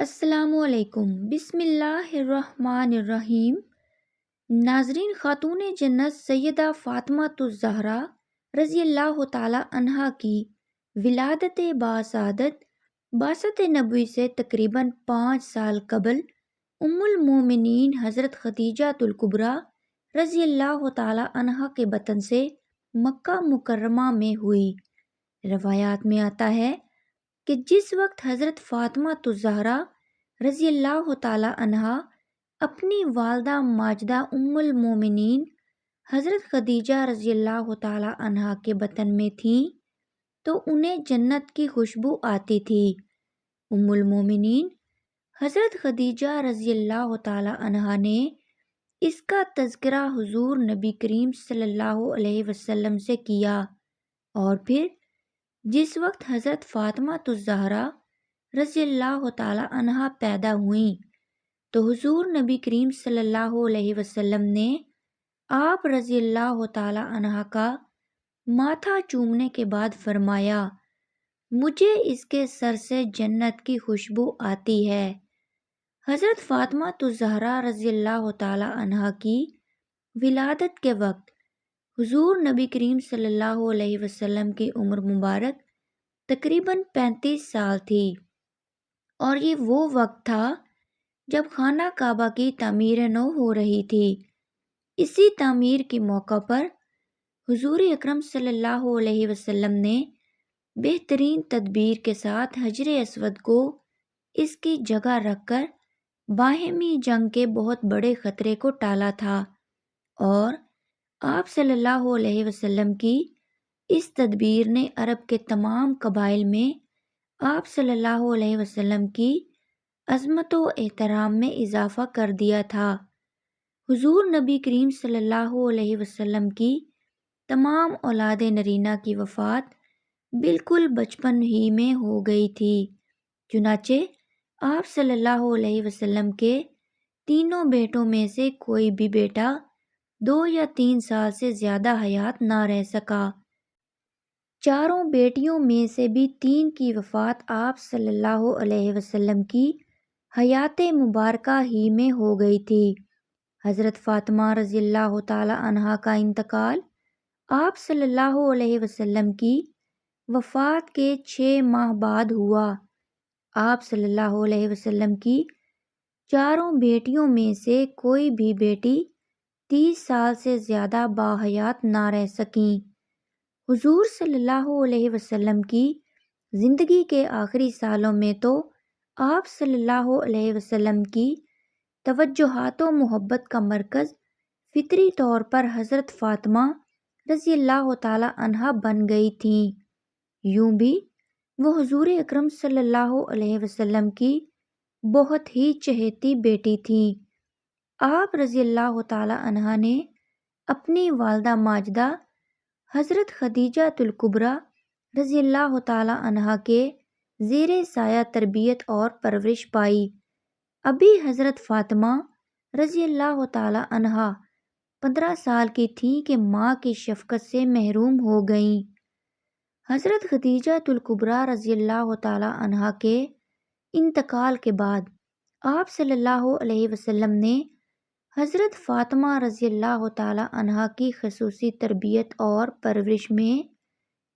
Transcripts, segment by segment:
السلام علیکم، بسم اللہ الرحمن الرحیم۔ ناظرین، خاتون جنت سیدہ فاطمہ الزہرا رضی اللہ تعالی عنہا کی ولادت باسعادت بعثت نبوی سے تقریباً 5 سال قبل ام المومنین حضرت خدیجہ الکبریٰ رضی اللہ تعالی عنہا کے وطن سے مکہ مکرمہ میں ہوئی۔ روایات میں آتا ہے کہ جس وقت حضرت فاطمہ الزہرا رضی اللہ تعالی عنہا اپنی والدہ ماجدہ ام المومنین حضرت خدیجہ رضی اللہ تعالی عنہا کے وطن میں تھیں تو انہیں جنت کی خوشبو آتی تھی۔ ام المومنین حضرت خدیجہ رضی اللہ تعالی عنہا نے اس کا تذکرہ حضور نبی کریم صلی اللہ علیہ وسلم سے کیا، اور پھر جس وقت حضرت فاطمہ الزہرا رضی اللہ تعالی عنہا پیدا ہوئیں تو حضور نبی کریم صلی اللہ علیہ وسلم نے آپ رضی اللہ تعالی عنہا کا ماتھا چومنے کے بعد فرمایا، مجھے اس کے سر سے جنت کی خوشبو آتی ہے۔ حضرت فاطمہ الزہرا رضی اللہ تعالی عنہا کی ولادت کے وقت حضور نبی کریم صلی اللہ علیہ وسلم کی عمر مبارک تقریباً 35 سال تھی، اور یہ وہ وقت تھا جب خانہ کعبہ کی تعمیر نو ہو رہی تھی۔ اسی تعمیر کے موقع پر حضور اکرم صلی اللہ علیہ وسلم نے بہترین تدبیر کے ساتھ حجر اسود کو اس کی جگہ رکھ کر باہمی جنگ کے بہت بڑے خطرے کو ٹالا تھا، اور آپ صلی اللہ علیہ وسلم کی اس تدبیر نے عرب کے تمام قبائل میں آپ صلی اللہ علیہ وسلم کی عظمت و احترام میں اضافہ کر دیا تھا۔ حضور نبی کریم صلی اللہ علیہ وسلم کی تمام اولاد نرینہ کی وفات بالکل بچپن ہی میں ہو گئی تھی، چنانچہ آپ صلی اللہ علیہ وسلم کے تینوں بیٹوں میں سے کوئی بھی بیٹا 2 یا 3 سال سے زیادہ حیات نہ رہ سکا۔ چاروں بیٹیوں میں سے بھی 3 کی وفات آپ صلی اللہ علیہ وسلم کی حیات مبارکہ ہی میں ہو گئی تھی۔ حضرت فاطمہ رضی اللہ تعالی عنہا کا انتقال آپ صلی اللہ علیہ وسلم کی وفات کے 6 ماہ بعد ہوا۔ آپ صلی اللہ علیہ وسلم کی چاروں بیٹیوں میں سے کوئی بھی بیٹی 30 سال سے زیادہ باحیات نہ رہ سکیں۔ حضور صلی اللہ علیہ وسلم کی زندگی کے آخری سالوں میں تو آپ صلی اللہ علیہ وسلم کی توجہات و محبت کا مرکز فطری طور پر حضرت فاطمہ رضی اللہ تعالی عنہا بن گئی تھیں۔ یوں بھی وہ حضور اکرم صلی اللہ علیہ وسلم کی بہت ہی چہیتی بیٹی تھیں۔ آپ رضی اللہ تعالی عنہا نے اپنی والدہ ماجدہ حضرت خدیجہ الکبریٰ رضی اللہ تعالی عنہا کے زیر سایہ تربیت اور پرورش پائی۔ ابھی حضرت فاطمہ رضی اللہ تعالی عنہا 15 سال کی تھیں کہ ماں کی شفقت سے محروم ہو گئیں۔ حضرت خدیجہ الکبریٰ رضی اللہ تعالی عنہا کے انتقال کے بعد آپ صلی اللہ علیہ وسلم نے حضرت فاطمہ رضی اللہ تعالی عنہا کی خصوصی تربیت اور پرورش میں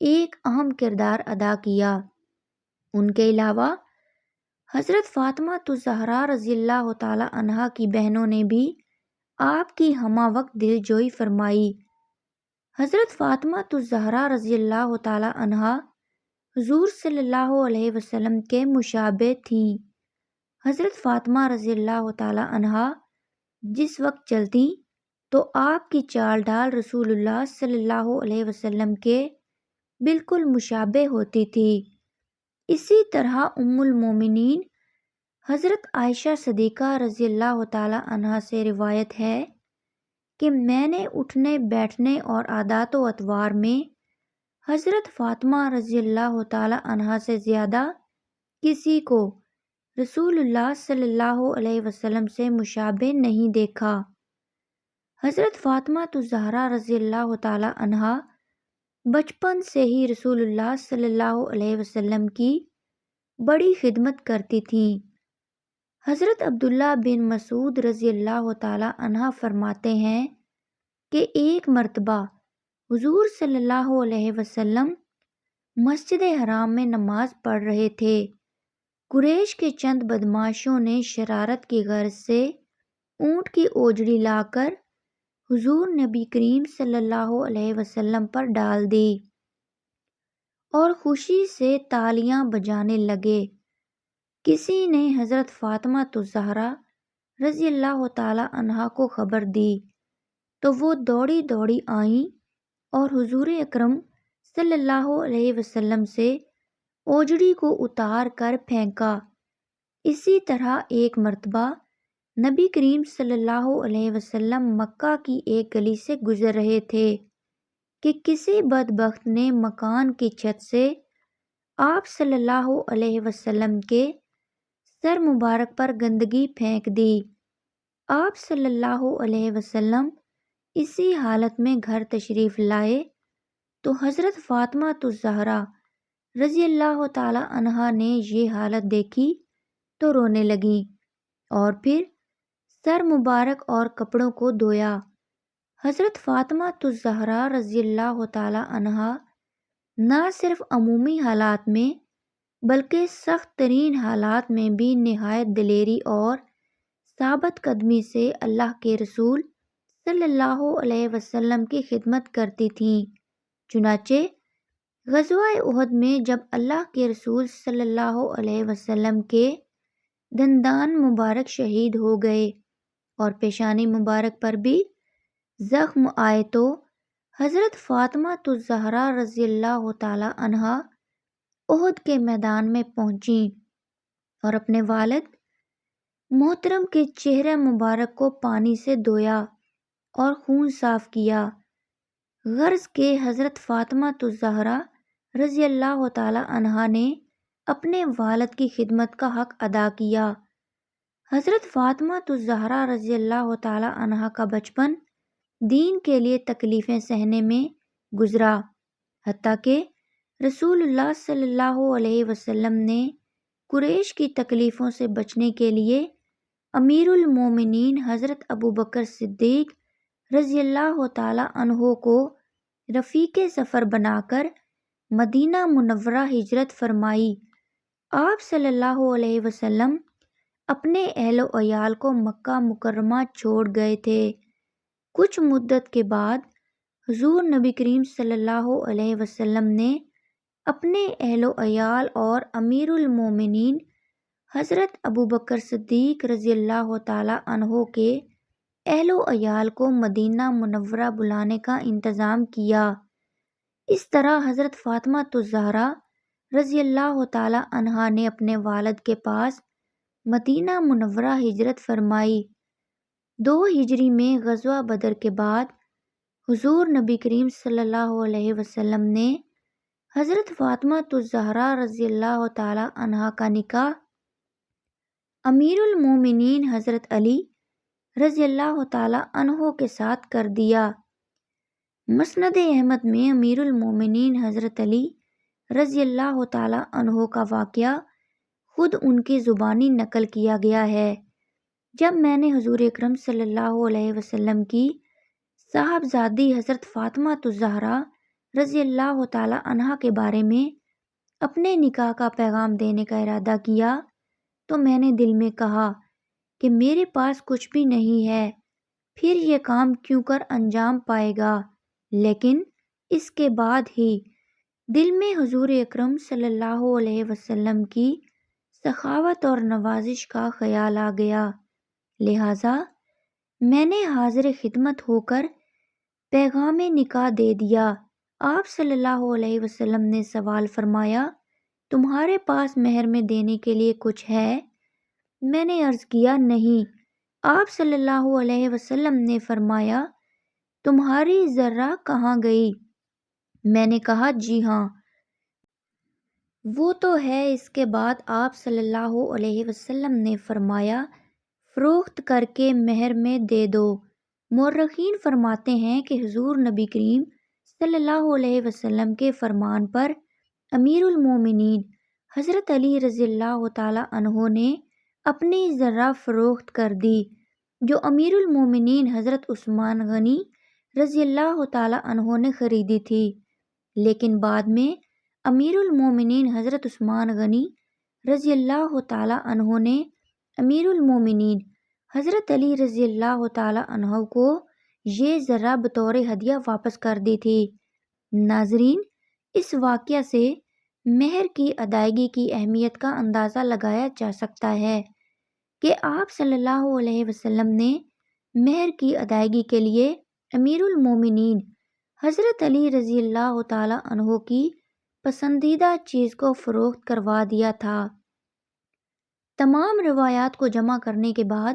ایک اہم کردار ادا کیا۔ ان کے علاوہ حضرت فاطمہ الزہرا رضی اللہ تعالی عنہا کی بہنوں نے بھی آپ کی ہمہ وقت دل جوئی فرمائی۔ حضرت فاطمہ الزہرا رضی اللہ تعالی عنہا حضور صلی اللہ علیہ وسلم کے مشابہ تھیں۔ حضرت فاطمہ رضی اللہ تعالی عنہا جس وقت چلتیں تو آپ کی چال ڈھال رسول اللہ صلی اللہ علیہ وسلم کے بالکل مشابہ ہوتی تھی۔ اسی طرح ام المومنین حضرت عائشہ صدیقہ رضی اللہ تعالی عنہا سے روایت ہے کہ میں نے اٹھنے بیٹھنے اور عادات و اطوار میں حضرت فاطمہ رضی اللہ تعالی عنہا سے زیادہ کسی کو رسول اللہ صلی اللہ علیہ وسلم سے مشابہ نہیں دیکھا۔ حضرت فاطمہ الزہرا رضی اللہ تعالی عنہا بچپن سے ہی رسول اللہ صلی اللہ علیہ وسلم کی بڑی خدمت کرتی تھیں۔ حضرت عبداللہ بن مسعود رضی اللہ تعالی عنہ فرماتے ہیں کہ ایک مرتبہ حضور صلی اللہ علیہ وسلم مسجد حرام میں نماز پڑھ رہے تھے۔ قریش کے چند بدماشوں نے شرارت کی غرض سے اونٹ کی اوجڑی لا کر حضور نبی کریم صلی اللہ علیہ وسلم پر ڈال دی اور خوشی سے تالیاں بجانے لگے۔ کسی نے حضرت فاطمہ الزہرا رضی اللہ تعالی عنہا کو خبر دی تو وہ دوڑی دوڑی آئیں اور حضور اکرم صلی اللہ علیہ وسلم سے اوجڑی کو اتار کر پھینکا۔ اسی طرح ایک مرتبہ نبی کریم صلی اللہ علیہ وسلم مکہ کی ایک گلی سے گزر رہے تھے کہ کسی بدبخت نے مکان کی چھت سے آپ صلی اللہ علیہ وسلم کے سر مبارک پر گندگی پھینک دی۔ آپ صلی اللہ علیہ وسلم اسی حالت میں گھر تشریف لائے تو حضرت فاطمہ الزہرا رضی اللہ تعالی عنہا نے یہ حالت دیکھی تو رونے لگیں اور پھر سر مبارک اور کپڑوں کو دھویا۔ حضرت فاطمہ الزہرا رضی اللہ تعالی عنہا نہ صرف عمومی حالات میں بلکہ سخت ترین حالات میں بھی نہایت دلیری اور ثابت قدمی سے اللہ کے رسول صلی اللہ علیہ وسلم کی خدمت کرتی تھیں۔ چنانچہ غزوہ احد میں جب اللہ کے رسول صلی اللہ علیہ وسلم کے دندان مبارک شہید ہو گئے اور پیشانی مبارک پر بھی زخم آئے تو حضرت فاطمہ الزہرا رضی اللہ تعالی عنہا احد کے میدان میں پہنچیں اور اپنے والد محترم کے چہرے مبارک کو پانی سے دھویا اور خون صاف کیا، غرض کہ حضرت فاطمہ الزہرا رضی اللہ تعالی عنہا نے اپنے والد کی خدمت کا حق ادا کیا۔ حضرت فاطمہ الزہرا رضی اللہ تعالی عنہا کا بچپن دین کے لیے تکلیفیں سہنے میں گزرا، حتیٰ کہ رسول اللہ صلی اللہ علیہ وسلم نے قریش کی تکلیفوں سے بچنے کے لیے امیر المومنین حضرت ابوبکر صدیق رضی اللہ تعالی عنہ کو رفیق سفر بنا کر مدینہ منورہ ہجرت فرمائی۔ آپ صلی اللہ علیہ وسلم اپنے اہل و عیال کو مکہ مکرمہ چھوڑ گئے تھے۔ کچھ مدت کے بعد حضور نبی کریم صلی اللہ علیہ وسلم نے اپنے اہل و عیال اور امیر المومنین حضرت ابوبکر صدیق رضی اللہ تعالی عنہ کے اہل و عیال کو مدینہ منورہ بلانے کا انتظام کیا۔ اس طرح حضرت فاطمہ الزہرا رضی اللہ تعالی عنہا نے اپنے والد کے پاس مدینہ منورہ ہجرت فرمائی۔ 2 ہجری میں غزوہ بدر کے بعد حضور نبی کریم صلی اللہ علیہ وسلم نے حضرت فاطمہ الزہرا رضی اللہ تعالی عنہا کا نکاح امیر المومنین حضرت علی رضی اللہ تعالی عنہ کے ساتھ کر دیا۔ مسند احمد میں امیر المومنین حضرت علی رضی اللہ تعالی عنہ کا واقعہ خود ان کی زبانی نقل کیا گیا ہے۔ جب میں نے حضور اکرم صلی اللہ علیہ وسلم کی صاحبزادی حضرت فاطمہ الزہرا رضی اللہ تعالی عنہا کے بارے میں اپنے نکاح کا پیغام دینے کا ارادہ کیا تو میں نے دل میں کہا کہ میرے پاس کچھ بھی نہیں ہے، پھر یہ کام کیوں کر انجام پائے گا، لیکن اس کے بعد ہی دل میں حضور اکرم صلی اللہ علیہ وسلم کی سخاوت اور نوازش کا خیال آ گیا، لہٰذا میں نے حاضر خدمت ہو کر پیغام نکاح دے دیا۔ آپ صلی اللہ علیہ وسلم نے سوال فرمایا، تمہارے پاس مہر میں دینے کے لیے کچھ ہے؟ میں نے عرض کیا، نہیں۔ آپ صلی اللہ علیہ وسلم نے فرمایا، تمہاری زرہ کہاں گئی؟ میں نے کہا، جی ہاں، وہ تو ہے۔ اس کے بعد آپ صلی اللہ علیہ وسلم نے فرمایا، فروخت کر کے مہر میں دے دو۔ مورخین فرماتے ہیں کہ حضور نبی کریم صلی اللہ علیہ وسلم کے فرمان پر امیر المومنین حضرت علی رضی اللہ تعالی عنہ نے اپنی ذرہ فروخت کر دی جو امیر المومنین حضرت عثمان غنی رضی اللہ تعالی عنہ نے خریدی تھی، لیکن بعد میں امیر المومنین حضرت عثمان غنی رضی اللہ تعالی عنہ نے امیر المومنین حضرت علی رضی اللہ تعالی عنہ کو یہ ذرہ بطور ہدیہ واپس کر دی تھی۔ ناظرین، اس واقعہ سے مہر کی ادائیگی کی اہمیت کا اندازہ لگایا جا سکتا ہے کہ آپ صلی اللہ علیہ وسلم نے مہر کی ادائیگی کے لیے امیر المومنین حضرت علی رضی اللہ تعالی عنہ کی پسندیدہ چیز کو فروخت کروا دیا تھا۔ تمام روایات کو جمع کرنے کے بعد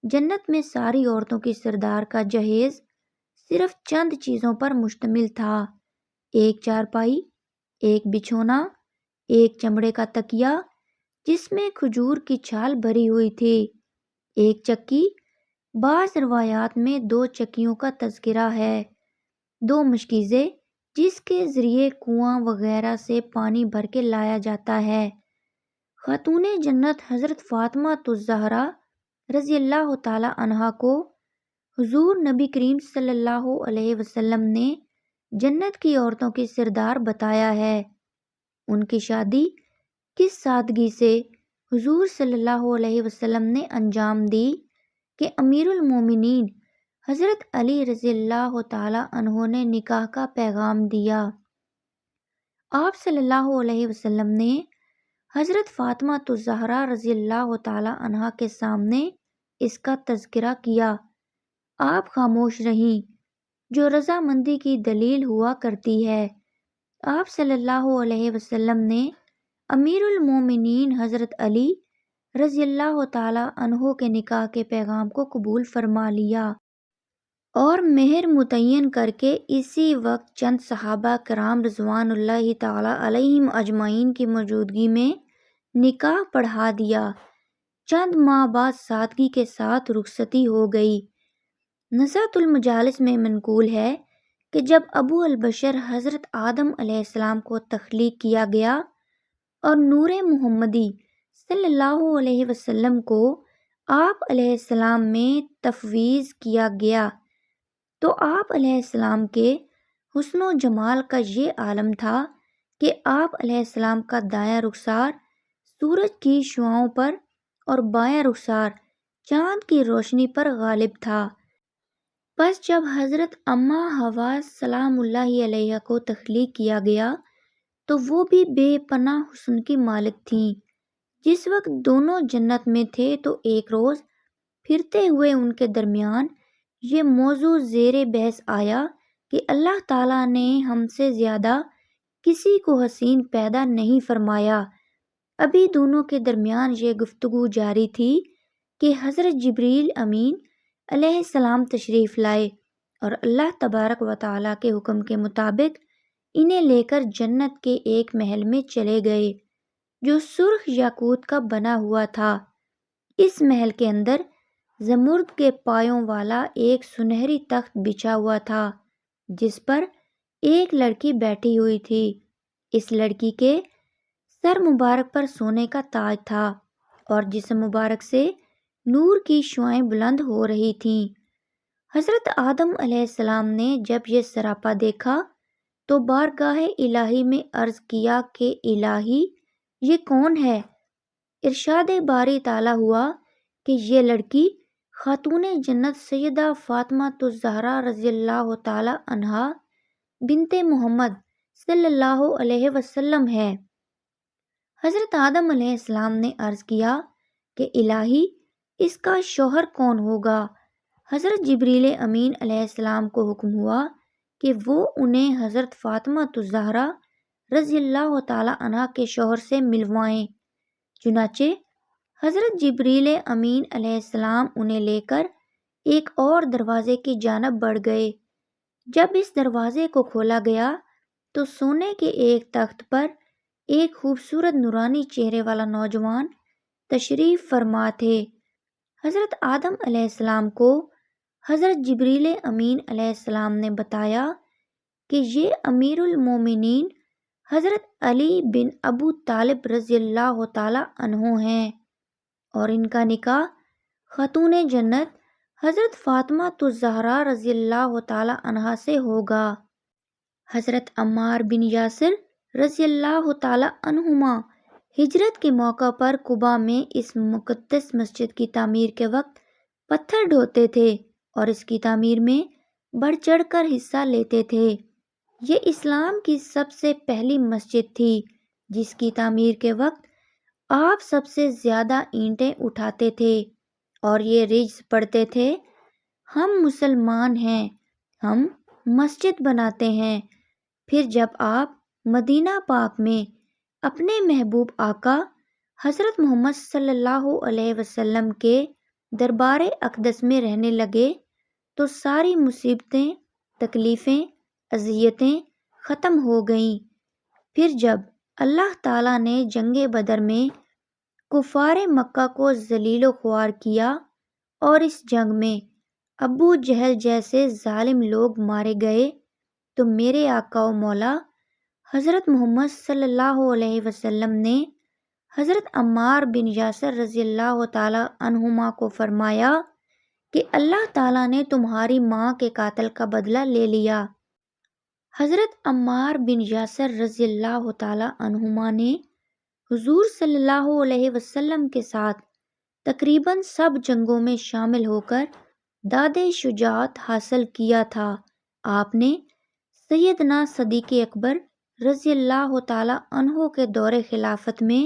جنت میں ساری عورتوں کی سردار کا جہیز صرف چند چیزوں پر مشتمل تھا: ایک چارپائی، ایک بچھونا، ایک چمڑے کا تکیہ جس میں کھجور کی چھال بھری ہوئی تھی، ایک چکی، بعض روایات میں 2 چکیوں کا تذکرہ ہے، 2 مشکیزیں جس کے ذریعے کنواں وغیرہ سے پانی بھر کے لایا جاتا ہے۔ خاتون جنت حضرت فاطمہ الزہرا رضی اللہ تعالی عنہا کو حضور نبی کریم صلی اللہ علیہ وسلم نے جنت کی عورتوں کی سردار بتایا ہے۔ ان کی شادی کس سادگی سے حضور صلی اللہ علیہ وسلم نے انجام دی کہ امیر المومنین حضرت علی رضی اللہ تعالی عنہ نے نکاح کا پیغام دیا۔ آپ صلی اللہ علیہ وسلم نے حضرت فاطمہ الزہرا رضی اللہ تعالی عنہا کے سامنے اس کا تذکرہ کیا۔ آپ خاموش رہیں، جو رضامندی کی دلیل ہوا کرتی ہے۔ آپ صلی اللہ علیہ وسلم نے امیر المومنین حضرت علی رضی اللہ تعالی عنہ کے نکاح کے پیغام کو قبول فرما لیا اور مہر متعین کر کے اسی وقت چند صحابہ کرام رضوان اللہ تعالی علیہم اجمعین کی موجودگی میں نکاح پڑھا دیا۔ چند ماہ بعد سادگی کے ساتھ رخصتی ہو گئی۔ نزہۃ المجالس میں منقول ہے کہ جب ابو البشر حضرت آدم علیہ السلام کو تخلیق کیا گیا اور نور محمدی صلی اللہ علیہ وسلم کو آپ علیہ السلام میں تفویض کیا گیا تو آپ علیہ السلام کے حسن و جمال کا یہ عالم تھا کہ آپ علیہ السلام کا دایاں رخسار سورج کی شعاؤں پر اور بایاں رخسار چاند کی روشنی پر غالب تھا۔ پس جب حضرت اماں حوا سلام اللہ علیہا کو تخلیق کیا گیا تو وہ بھی بے پناہ حسن کی مالک تھیں۔ جس وقت دونوں جنت میں تھے تو ایک روز پھرتے ہوئے ان کے درمیان یہ موضوع زیر بحث آیا کہ اللہ تعالیٰ نے ہم سے زیادہ کسی کو حسین پیدا نہیں فرمایا۔ ابھی دونوں کے درمیان یہ گفتگو جاری تھی کہ حضرت جبریل امین علیہ السلام تشریف لائے اور اللہ تبارک و تعالیٰ کے حکم کے مطابق انہیں لے کر جنت کے ایک محل میں چلے گئے جو سرخ یاقوت کا بنا ہوا تھا۔ اس محل کے اندر زمرد کے پایوں والا ایک سنہری تخت بچھا ہوا تھا جس پر ایک لڑکی بیٹھی ہوئی تھی۔ اس لڑکی کے سر مبارک پر سونے کا تاج تھا اور جسم مبارک سے نور کی شعائیں بلند ہو رہی تھیں۔ حضرت آدم علیہ السلام نے جب یہ سراپا دیکھا تو بارگاہ الہی میں عرض کیا کہ الہی یہ کون ہے؟ ارشاد باری تعالیٰ ہوا کہ یہ لڑکی خاتون جنت سیدہ فاطمہ الزہرا رضی اللہ تعالی عنہا بنت محمد صلی اللہ علیہ وسلم ہے۔ حضرت آدم علیہ السلام نے عرض کیا کہ الہی اس کا شوہر کون ہوگا؟ حضرت جبریل امین علیہ السلام کو حکم ہوا کہ وہ انہیں حضرت فاطمہ الزہرا رضی اللہ تعالی عنہا کے شوہر سے ملوائیں۔ چنانچہ حضرت جبریل امین علیہ السلام انہیں لے کر ایک اور دروازے کی جانب بڑھ گئے۔ جب اس دروازے کو کھولا گیا تو سونے کے ایک تخت پر ایک خوبصورت نورانی چہرے والا نوجوان تشریف فرما تھے۔ حضرت آدم علیہ السلام کو حضرت جبریل امین علیہ السلام نے بتایا کہ یہ امیر المومنین حضرت علی بن ابو طالب رضی اللہ تعالی عنہ ہیں اور ان کا نکاح خاتون جنت حضرت فاطمہ الزہرا رضی اللہ تعالی عنہا سے ہوگا۔ حضرت عمار بن یاسر رضی اللہ تعالی عنہما ہجرت کے موقع پر قباء میں اس مقدس مسجد کی تعمیر کے وقت پتھر ڈھوتے تھے اور اس کی تعمیر میں بڑھ چڑھ کر حصہ لیتے تھے۔ یہ اسلام کی سب سے پہلی مسجد تھی جس کی تعمیر کے وقت آپ سب سے زیادہ اینٹیں اٹھاتے تھے اور یہ رجز پڑھتے تھے، ہم مسلمان ہیں، ہم مسجد بناتے ہیں۔ پھر جب آپ مدینہ پاک میں اپنے محبوب آقا حضرت محمد صلی اللہ علیہ وسلم کے دربار اقدس میں رہنے لگے تو ساری مصیبتیں، تکلیفیں، اذیتیں ختم ہو گئیں۔ پھر جب اللہ تعالیٰ نے جنگ بدر میں کفار مکہ کو ذلیل و خوار کیا اور اس جنگ میں ابو جہل جیسے ظالم لوگ مارے گئے تو میرے آقا و مولا حضرت محمد صلی اللہ علیہ وسلم نے حضرت عمار بن یاسر رضی اللہ تعالی عنہما کو فرمایا کہ اللہ تعالیٰ نے تمہاری ماں کے قاتل کا بدلہ لے لیا۔ حضرت عمار بن یاسر رضی اللہ تعالی عنہما نے حضور صلی اللہ علیہ وسلم کے ساتھ تقریباً سب جنگوں میں شامل ہو کر داد شجاعت حاصل کیا تھا۔ آپ نے سیدنا صدیق اکبر رضی اللہ تعالی عنہ کے دور خلافت میں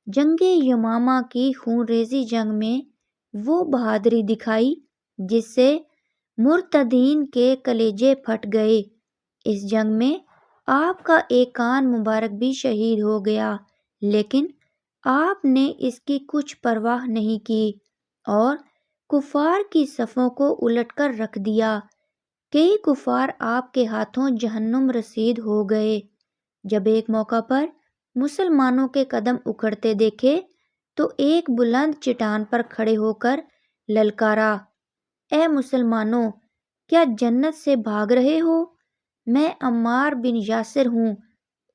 جنگ یمامہ کی خون ریزی جنگ میں وہ بہادری دکھائی جس سے مرتدین کے کلیجے پھٹ گئے۔ اس جنگ میں آپ کا ایک کان مبارک بھی شہید ہو گیا، لیکن آپ نے اس کی کچھ پرواہ نہیں کی اور کفار کی صفوں کو الٹ کر رکھ دیا۔ کئی کفار آپ کے ہاتھوں جہنم رسید ہو گئے۔ جب ایک موقع پر مسلمانوں کے قدم اکھڑتے دیکھے تو ایک بلند چٹان پر کھڑے ہو کر للکارا، اے مسلمانوں، کیا جنت سے بھاگ رہے ہو؟ میں عمار بن یاسر ہوں،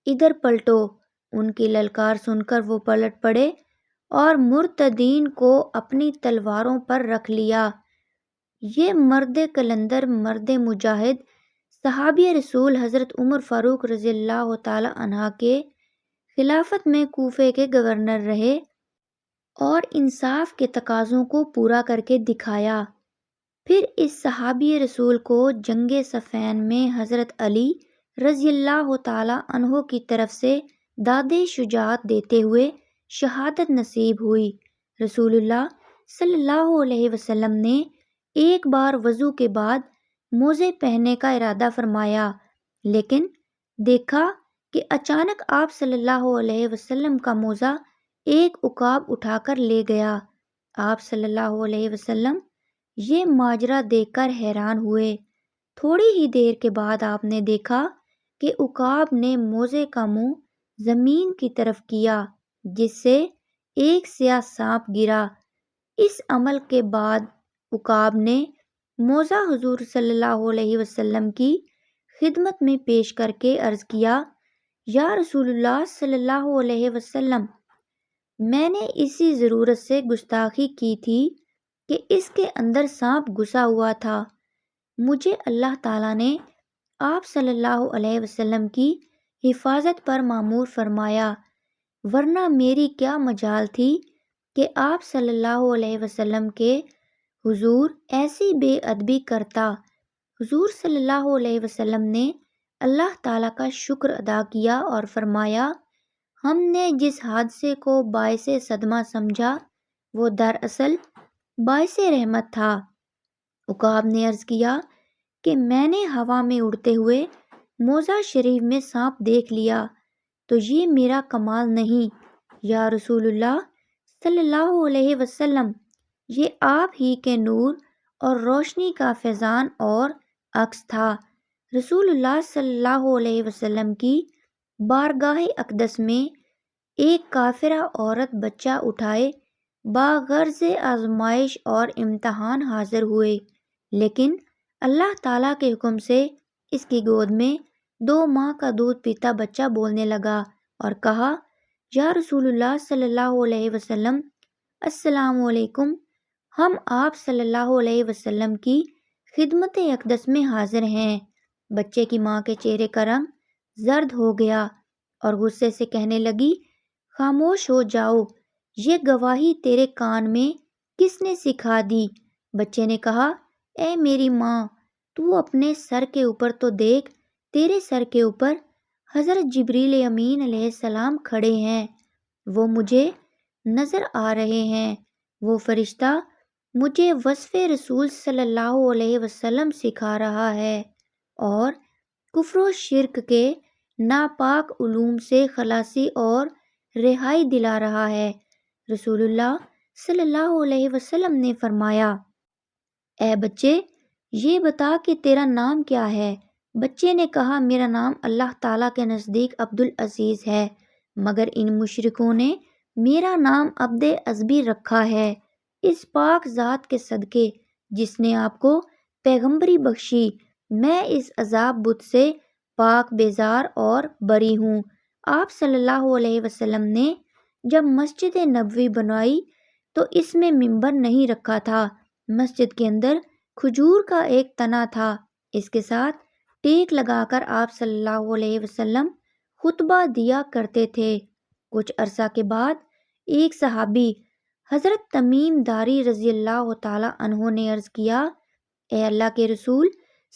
ادھر پلٹو۔ ان کی للکار سن کر وہ پلٹ پڑے اور مرتدین کو اپنی تلواروں پر رکھ لیا۔ یہ مرد کلندر، مرد مجاہد، صحابی رسول حضرت عمر فاروق رضی اللہ تعالی عنہ کے خلافت میں کوفے کے گورنر رہے اور انصاف کے تقاضوں کو پورا کر کے دکھایا۔ پھر اس صحابی رسول کو جنگ صفین میں حضرت علی رضی اللہ تعالی عنہ کی طرف سے داد شجاعت دیتے ہوئے شہادت نصیب ہوئی۔ رسول اللہ صلی اللہ علیہ وسلم نے ایک بار وضو کے بعد موزے پہننے کا ارادہ فرمایا، لیکن دیکھا کہ اچانک آپ صلی اللہ علیہ وسلم کا موزہ ایک عقاب اٹھا کر لے گیا۔ آپ صلی اللہ علیہ وسلم یہ ماجرا دیکھ کر حیران ہوئے۔ تھوڑی ہی دیر کے بعد آپ نے دیکھا کہ عقاب نے موزے کا منہ زمین کی طرف کیا، جس سے ایک سیاہ سانپ گرا۔ اس عمل کے بعد عقاب نے موزہ حضور صلی اللہ علیہ وسلم کی خدمت میں پیش کر کے عرض کیا، یا رسول اللہ صلی اللہ علیہ وسلم، میں نے اسی ضرورت سے گستاخی کی تھی کہ اس کے اندر سانپ گھسا ہوا تھا۔ مجھے اللہ تعالیٰ نے آپ صلی اللہ علیہ وسلم کی حفاظت پر مامور فرمایا، ورنہ میری کیا مجال تھی کہ آپ صلی اللہ علیہ وسلم کے حضور ایسی بے ادبی کرتا۔ حضور صلی اللہ علیہ وسلم نے اللہ تعالیٰ کا شکر ادا کیا اور فرمایا، ہم نے جس حادثے کو باعث صدمہ سمجھا وہ دراصل باعث رحمت تھا۔ عقاب نے عرض کیا کہ میں نے ہوا میں اڑتے ہوئے موزہ شریف میں سانپ دیکھ لیا، تو یہ میرا کمال نہیں، یا رسول اللہ صلی اللہ علیہ وسلم، یہ آپ ہی کے نور اور روشنی کا فیضان اور عکس تھا۔ رسول اللہ صلی اللہ علیہ وسلم کی بارگاہ اقدس میں ایک کافرہ عورت بچہ اٹھائے باغرض آزمائش اور امتحان حاضر ہوئے، لیکن اللہ تعالیٰ کے حکم سے اس کی گود میں 2 ماہ کا دودھ پیتا بچہ بولنے لگا اور کہا، یا رسول اللہ صلی اللہ علیہ وسلم، السلام علیکم۔ ہم آپ صلی اللہ علیہ وسلم کی خدمت اقدس میں حاضر ہیں۔ بچے کی ماں کے چہرے کا رنگ زرد ہو گیا اور غصے سے کہنے لگی، خاموش ہو جاؤ، یہ گواہی تیرے کان میں کس نے سکھا دی؟ بچے نے کہا، اے میری ماں، تو اپنے سر کے اوپر تو دیکھ، تیرے سر کے اوپر حضرت جبریل امین علیہ السلام کھڑے ہیں، وہ مجھے نظر آ رہے ہیں۔ وہ فرشتہ مجھے وصف رسول صلی اللہ علیہ وسلم سکھا رہا ہے اور کفر و شرک کے ناپاک علوم سے خلاصی اور رہائی دلا رہا ہے۔ رسول اللہ صلی اللہ علیہ وسلم نے فرمایا، اے بچے، یہ بتا کہ تیرا نام کیا ہے؟ بچے نے کہا، میرا نام اللہ تعالیٰ کے نزدیک عبدالعزیز ہے، مگر ان مشرکوں نے میرا نام عبد ازبی رکھا ہے۔ اس پاک ذات کے صدقے جس نے آپ کو پیغمبری بخشی، میں اس عذاب بت سے پاک بیزار اور بری ہوں۔ آپ صلی اللہ علیہ وسلم نے جب مسجد نبوی بنوائی تو اس میں منبر نہیں رکھا تھا، مسجد کے اندر کھجور کا ایک تنا تھا، اس کے ساتھ ٹیک لگا کر آپ صلی اللہ علیہ وسلم خطبہ دیا کرتے تھے۔ کچھ عرصہ کے بعد ایک صحابی حضرت تمیم داری رضی اللہ تعالی عنہ نے عرض کیا، اے اللہ کے رسول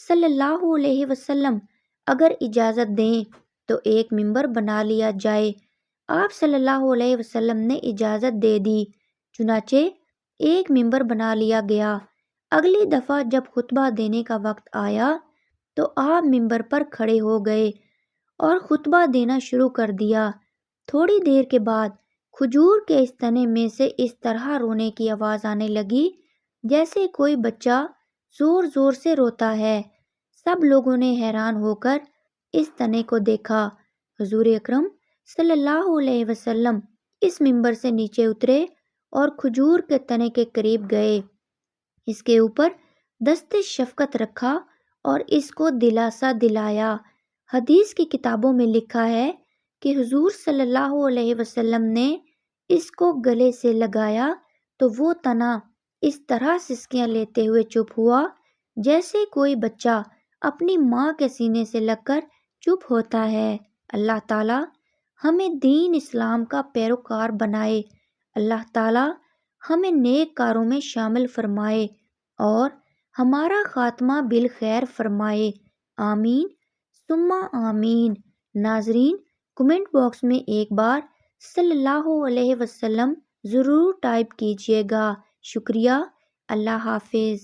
صلی اللہ علیہ وسلم، اگر اجازت دیں تو ایک منبر بنا لیا جائے۔ آپ صلی اللہ علیہ وسلم نے اجازت دے دی، چنانچہ ایک منبر بنا لیا گیا۔ اگلی دفعہ جب خطبہ دینے کا وقت آیا تو آپ منبر پر کھڑے ہو گئے اور خطبہ دینا شروع کر دیا۔ تھوڑی دیر کے بعد کھجور کے اس تنے میں سے اس طرح رونے کی آواز آنے لگی جیسے کوئی بچہ زور زور سے روتا ہے۔ سب لوگوں نے حیران ہو کر اس تنے کو دیکھا۔ حضور اکرم صلی اللہ علیہ وسلم اس منبر سے نیچے اترے اور کھجور کے تنے کے قریب گئے، اس کے اوپر دست شفقت رکھا اور اس کو دلاسا دلایا۔ حدیث کی کتابوں میں لکھا ہے کہ حضور صلی اللہ علیہ وسلم نے اس کو گلے سے لگایا تو وہ تنا اس طرح سسکیاں لیتے ہوئے چپ ہوا جیسے کوئی بچہ اپنی ماں کے سینے سے لگ کر چپ ہوتا ہے۔ اللہ تعالیٰ ہمیں دین اسلام کا پیروکار بنائے، اللہ تعالیٰ ہمیں نیک کاروں میں شامل فرمائے اور ہمارا خاتمہ بالخیر فرمائے، آمین ثم آمین۔ ناظرین، کمنٹ باکس میں ایک بار صلی اللہ علیہ وسلم ضرور ٹائپ کیجیے گا۔ شکریہ، اللہ حافظ۔